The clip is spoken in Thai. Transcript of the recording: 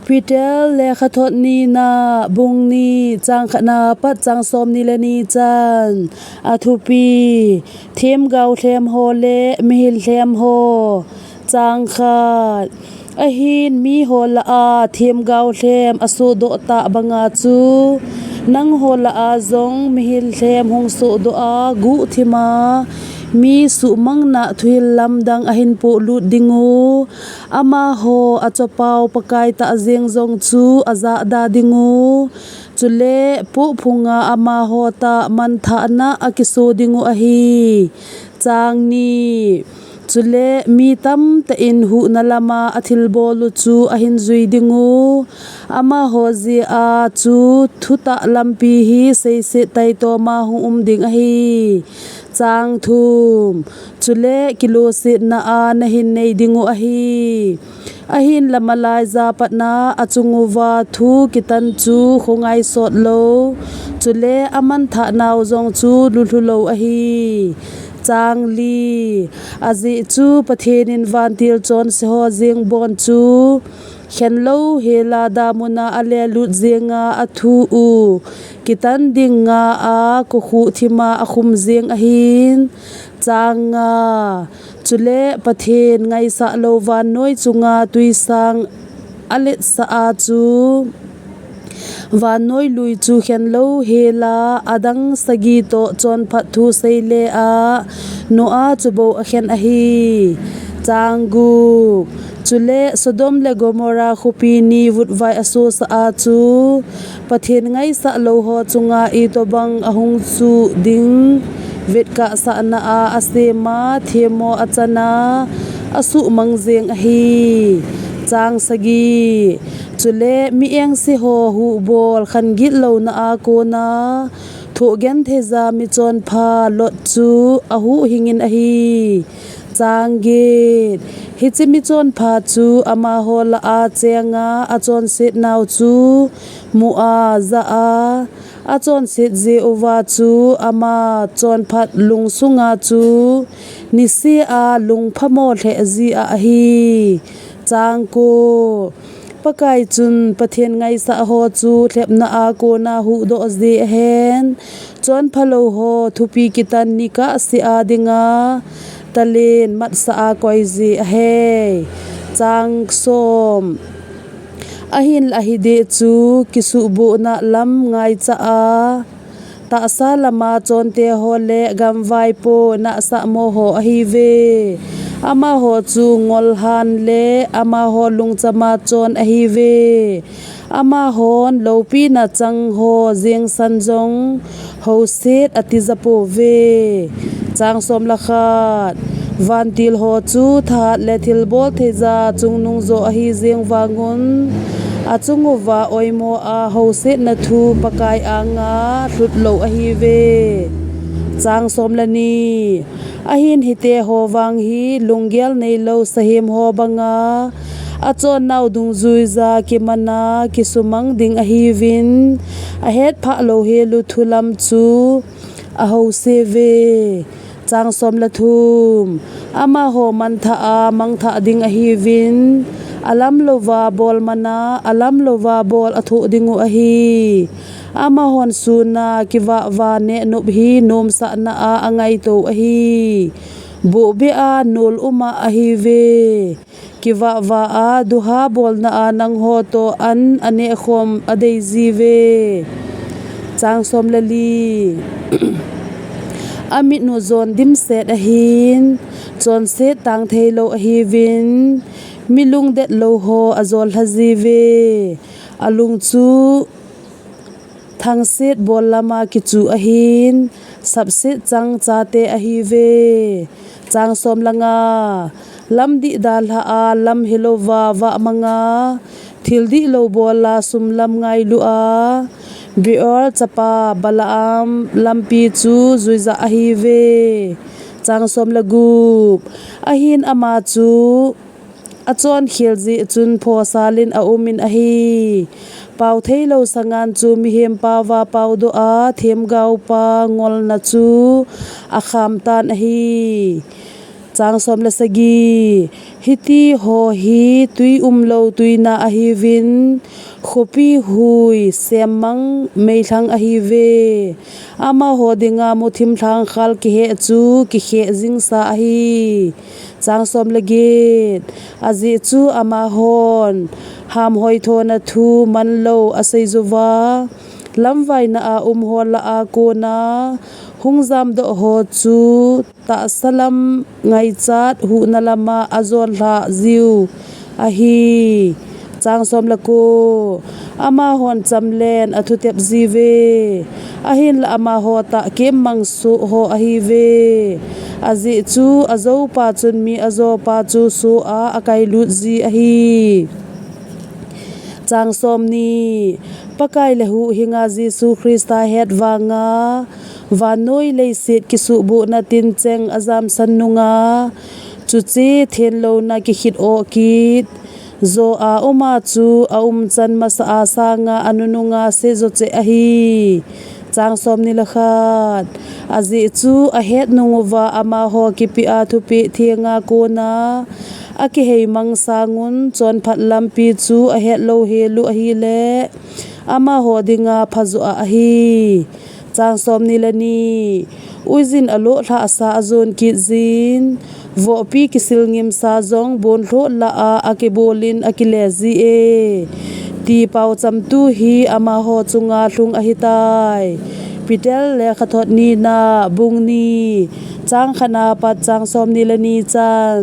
พิเตลเลขทดนีนาบุงนีจังขนาปัดจังสมนีเลนีจันอาทุปีเทมเกาเทมโฮเลมิฮิลเทมโฮจังขาดอหินมีโฮลอาเทมเกาเทมอสุโดตะบังอาจูนังโฮลอาจงมิฮิลเทมหงสุโดอากุทิมามีสุมังนะทุยลำดังอหินปุลุดิงูอามาโฮอาจเปาปกายตะเจียงจงจูอาจาดาดิงูจุเลปุพุงาอามาโฮตะมันทานะอากิโซดิงูอหิจางนีจุเลมีตัมตะอินหูนลามาอธิลโบลุจูอหินจุยดิงูอามาโฮจีอาจูทุตะลัมปีฮีเซเซไตโตมาหุมดิงอหิจางทุมจุเลกิโลสินาอานะหินในดิงูอหินละมาลายจาปัตนาอจุงูวาทูกิตันจูคงไอสดโลจุเลอามันทะนาวจงจูลุลุโลอหิจางลีอาจิจูประเทนินวันติลจอนเซโฮเจียงบอนจูเข็นโลเฮลาดามุนาอเลลุดเจียงอาอทูอูกิตันดิงงาอากุขุทิมาอคุมเจียงอหินจางงาจุเลประเทนไงสะโลวานน้อยจุงาตุยสังอเลสะอาจูวานน้อยลุยจูเข็นโลเฮลาอดังสกีโตจอนพัทูเซเลอาโนอาจูโบอเข็นอหิจางกูจุเลสโดมเลโกมอราคุปีนีวุดไวอโซสะอาจูประเทนไงสะโลโฮจุงาอีโตบังอหงสูดิงเวทกะสะนาอาอเซมาเทโมอัจนาอสุมังเจียงอหิจางสกีจุเลมีเองสิโฮหูบอลขันกิโลนาอาโกนาทุเกนเทซามิจอนพาลดจูอหูหิงินอหิจางเกตฮิจิมิจอนพาจูอามาโฮลอาเจงาอาจอนเซตนาวจูมูอาซาอาจอนเซตเจโอวาจูอามาจอนพัดลุงสุงาจูนิซีอาลุงพะโมเทจีอาฮีจางโกปะไกจุนประเทนไงสะโฮจูเทบนาอาโกนาหูโดอเซเฮนจอนพะโลโฮทุปีกิตันนิกะสิอาดิงาตะเลนมัดสะอากอยเซเฮจางสมอหินอหิเดจูกิสุบุนะลำไงจะอาตะสาลมาจอนเตโฮเลกัมไวโปนะสะโมโหอหิเวอามาโฮจูงอลฮันเลอามาโฮลุงจะมาจอนอหิเวอามาโฮนโลปีนะจังโฮเจียงสันจงโฮเซตอติจโปเวจางสมละคาดวันติลโฮจูทาดและทิลโบเทจาจุงนุงโซอหิเจียงวางุนอาจุงวาออยโมอาโฮเซตนะทูปกายอางาทุดโลอหิเวจางสมละนีอหินฮิเตโฮวังฮีลุงเกลในโลสหิมโฮบังาอาจอนนาวดุงจุยซากิมานากิสุมังดิงอหิวินอเฮดพะโลเฮลุทุลัมจูอโฮเซเวจางสมละทุมอามาโฮมันทะอามังทะดิงอหิวินอาลัมโลวาบอลมานาอาลัมโลวาบอลอทุดิงูอหิอามาฮอนซูนากิวะวาเนนุบฮีนมสะนาอาอังไงโตอหิบุเบอานุลอุมาอหิเวกิวะวาอาดุฮาบอลนาอานังโฮโตอันอเนคมอเดจีเวจางสมละลีอามิโนโซนดิมเซตอหินจอนเซตตังเทโลอหิวินมิลุงเด็ดโลโฮอจอลฮาจีเวอลุงจูทางเซตบอลลามากิจูอหินสับเซตจังจาเตอหิเวจางสมละงาลำดิดาลฮาอาลำฮิโลวาวะมังาทิลดิโลบอลลาสุมลำไงลูอาบิออลจัปาบาลามลำปีจูจุยซาอหิเวจางสมละกูบอหินอามาจูอาจอนเขียลจีจุนพอซาลินอาอุมินอหิเป่าเทโลสังานจูมิเฮมปาวาเป่าดูอาเทียมกาวปางอลนาจูอาคามตานอหิ chang som la sagi hiti ho hi tui lo tui na a hi vin khopi hui semang mei thang a hi ve ama ho dinga mu thim thang khal ki he chu ki khe jing sa a hi chang som la git azi chu ama hon ham hoi thona thu man lo a sei zuwa lamwai na a ho la a ko na hungzam do ho chu ta salam ngai chat hu na lama azol la ziu a hi chang som la ko ama hon chamlen athu tep zive ahin la ama ho ta ke mangsu ho a hi ve azi chu azo pa chun mi azo pa chu su a akai lu zi a hi chang som ni pakai le hu hinga Jesu Krista het wanga vanoi le sit ki su bu na tin cheng azam san nunga chu chi then lo na ki hit o kit zo a oma chu a chan ma sa sa nga anununga se zo che a hi chang som ni la khat azi chu a het nungwa ama ho ki pi a thu pi thinga ko na aki hei mang sangun chon phat lampi chu a het lo he lu a hi le ama ho dinga phazu a hi chang som ni la ni uizin alo tha sa azon ki zin vo pi kisil ngim sa zong bon tho la a akibolin akilezi e ti pau cham tu hi ama ho chunga hlung a hi tai pitel le khathot ni na bung ni chang khana pa chang som ni la ni chan